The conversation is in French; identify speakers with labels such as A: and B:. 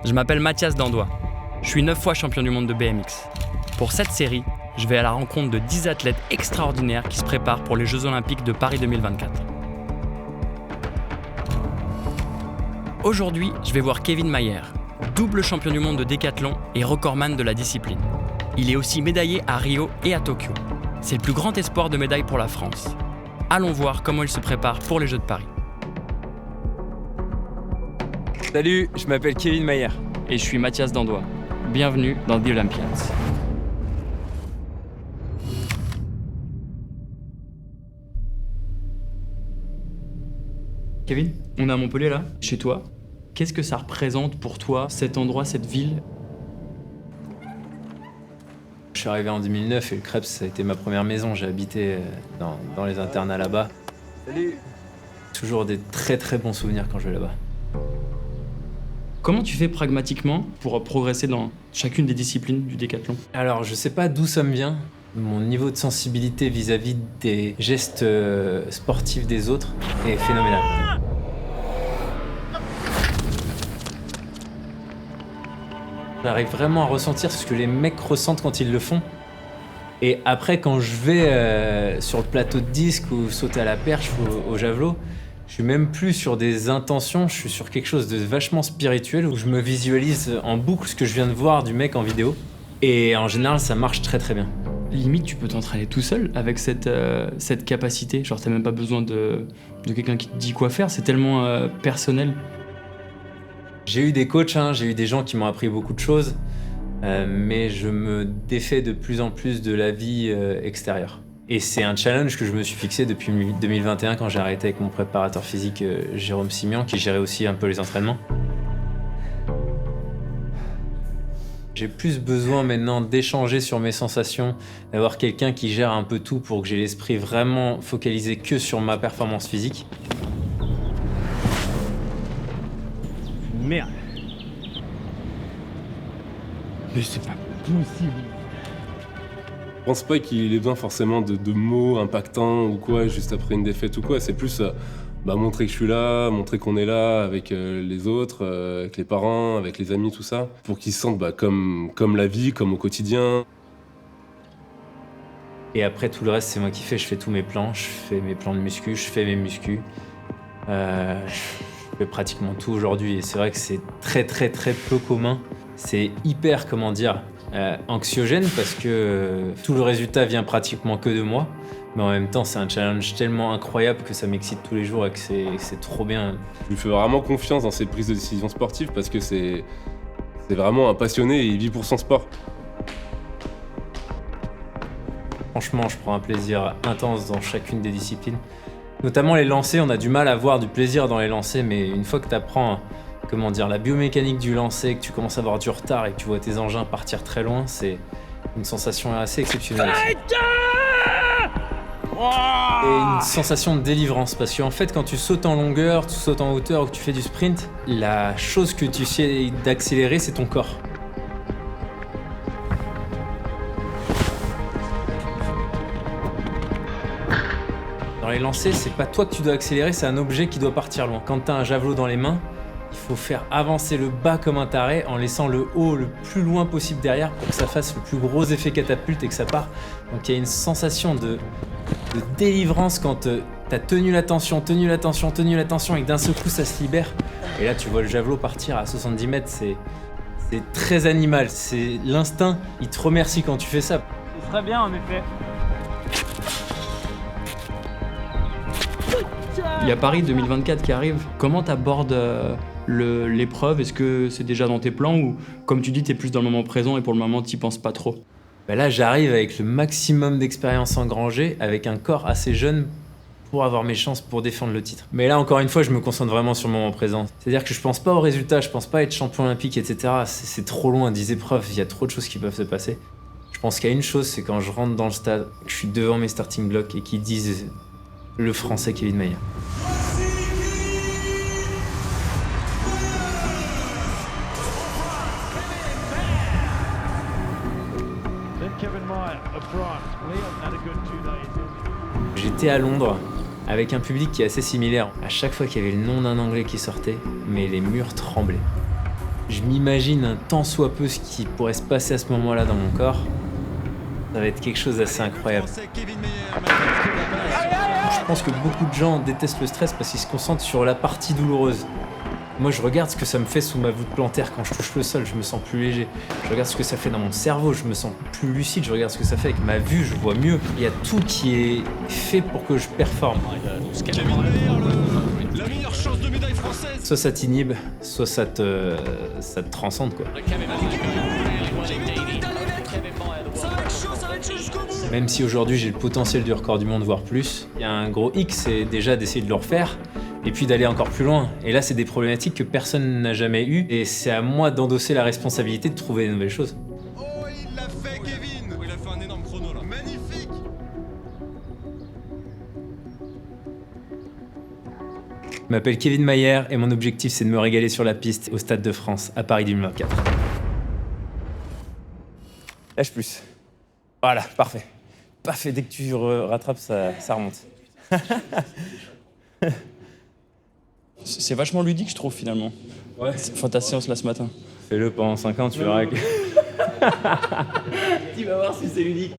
A: Je m'appelle Mathias Dandois. Je suis 9 fois champion du monde de BMX. Pour cette série, je vais à la rencontre de 10 athlètes extraordinaires qui se préparent pour les Jeux Olympiques de Paris 2024. Aujourd'hui, je vais voir Kevin Mayer, double champion du monde de décathlon et recordman de la discipline. Il est aussi médaillé à Rio et à Tokyo. C'est le plus grand espoir de médaille pour la France. Allons voir comment il se prépare pour les Jeux de Paris.
B: Salut, je m'appelle Kevin Mayer.
A: Et je suis Mathias Dandois. Bienvenue dans The Olympians. Kevin, on est à Montpellier là, chez toi. Qu'est-ce que ça représente pour toi, cet endroit, cette ville?
C: Je suis arrivé en 2009 et le Crêpes, ça a été ma première maison. J'ai habité dans les internats là-bas.
B: Salut.
C: Toujours des très très bons souvenirs quand je vais là-bas.
A: Comment tu fais pragmatiquement pour progresser dans chacune des disciplines du décathlon?
C: Alors, je sais pas d'où ça me vient. Mon niveau de sensibilité vis-à-vis des gestes sportifs des autres est phénoménal. J'arrive vraiment à ressentir ce que les mecs ressentent quand ils le font. Et après, quand je vais sur le plateau de disque ou sauter à la perche ou au javelot, je suis même plus sur des intentions, je suis sur quelque chose de vachement spirituel où je me visualise en boucle ce que je viens de voir du mec en vidéo. Et en général, ça marche très très bien.
A: Limite, tu peux t'entraîner tout seul avec cette capacité. Genre, t'as même pas besoin de quelqu'un qui te dit quoi faire, c'est tellement personnel.
C: J'ai eu des coachs, j'ai eu des gens qui m'ont appris beaucoup de choses, mais je me défais de plus en plus de la vie extérieure. Et c'est un challenge que je me suis fixé depuis 2021 quand j'ai arrêté avec mon préparateur physique Jérôme Simian, qui gérait aussi un peu les entraînements. J'ai plus besoin maintenant d'échanger sur mes sensations, d'avoir quelqu'un qui gère un peu tout pour que j'ai l'esprit vraiment focalisé que sur ma performance physique.
B: Merde. Mais c'est pas possible.
D: Je pense pas qu'il ait besoin forcément de mots impactants ou quoi, juste après une défaite ou quoi. C'est plus montrer que je suis là, montrer qu'on est là avec les autres, avec les parents, avec les amis, tout ça, pour qu'ils se sentent comme la vie, comme au quotidien.
C: Et après, tout le reste, c'est moi qui fais. Je fais tous mes plans, je fais mes plans de muscu, je fais mes muscus. Je fais pratiquement tout aujourd'hui et c'est vrai que c'est très très très peu commun. C'est hyper, anxiogène parce que tout le résultat vient pratiquement que de moi. Mais en même temps, c'est un challenge tellement incroyable que ça m'excite tous les jours et que c'est trop bien.
D: Je lui fais vraiment confiance dans ses prises de décision sportives parce que c'est vraiment un passionné et il vit pour son sport.
C: Franchement, je prends un plaisir intense dans chacune des disciplines. Notamment les lancers, on a du mal à voir du plaisir dans les lancers, mais une fois que tu apprends la biomécanique du lancer, que tu commences à avoir du retard et que tu vois tes engins partir très loin, c'est une sensation assez exceptionnelle aussi. Et une sensation de délivrance, parce qu'en fait, quand tu sautes en longueur, tu sautes en hauteur ou que tu fais du sprint, la chose que tu essaies d'accélérer, c'est ton corps. Dans les lancers, c'est pas toi que tu dois accélérer, c'est un objet qui doit partir loin. Quand t'as un javelot dans les mains, il faut faire avancer le bas comme un taré en laissant le haut le plus loin possible derrière pour que ça fasse le plus gros effet catapulte et que ça part. Donc il y a une sensation de délivrance quand t'as tenu la tension et que d'un seul coup ça se libère. Et là tu vois le javelot partir à 70 mètres, c'est très animal, c'est l'instinct, il te remercie quand tu fais ça.
B: Ce serait bien en effet.
A: Il y a Paris 2024 qui arrive. Comment t'abordes l'épreuve? Est-ce que c'est déjà dans tes plans ou, comme tu dis, t'es plus dans le moment présent et pour le moment, t'y penses pas trop?
C: Là, j'arrive avec le maximum d'expérience engrangée, avec un corps assez jeune pour avoir mes chances pour défendre le titre. Mais là, encore une fois, je me concentre vraiment sur le moment présent. C'est-à-dire que je pense pas aux résultats, je pense pas être champion olympique, etc. C'est trop loin, 10 épreuves, il y a trop de choses qui peuvent se passer. Je pense qu'il y a une chose, c'est quand je rentre dans le stade, que je suis devant mes starting blocks et qu'ils disent le français Kevin Mayer. J'étais à Londres avec un public qui est assez similaire. À chaque fois qu'il y avait le nom d'un Anglais qui sortait, mais les murs tremblaient. Je m'imagine un tant soit peu ce qui pourrait se passer à ce moment-là dans mon corps. Ça va être quelque chose d'assez incroyable. Je pense que beaucoup de gens détestent le stress parce qu'ils se concentrent sur la partie douloureuse. Moi, je regarde ce que ça me fait sous ma voûte plantaire quand je touche le sol, je me sens plus léger. Je regarde ce que ça fait dans mon cerveau, je me sens plus lucide. Je regarde ce que ça fait avec ma vue, je vois mieux. Il y a tout qui est fait pour que je performe.
E: La meilleure chance de médaille française.
C: Soit ça t'inhibe, soit ça te transcende, quoi. Même si aujourd'hui j'ai le potentiel du record du monde, voire plus, il y a un gros X, c'est déjà d'essayer de le refaire et puis d'aller encore plus loin. Et là, c'est des problématiques que personne n'a jamais eues et c'est à moi d'endosser la responsabilité de trouver de nouvelles choses.
E: Oh, il l'a fait, Kevin. Il a fait un énorme chrono là. Magnifique.
C: Je m'appelle Kevin Mayer et mon objectif, c'est de me régaler sur la piste au Stade de France à Paris 2024.
F: Lâche plus. Voilà, parfait. Parfait, dès que tu rattrapes, ça remonte.
G: C'est vachement ludique, je trouve, finalement.
F: Ouais.
G: Enfin, ta séance là ce matin.
F: Fais-le pendant 5 ans, tu verras que...
G: Tu vas voir si c'est ludique.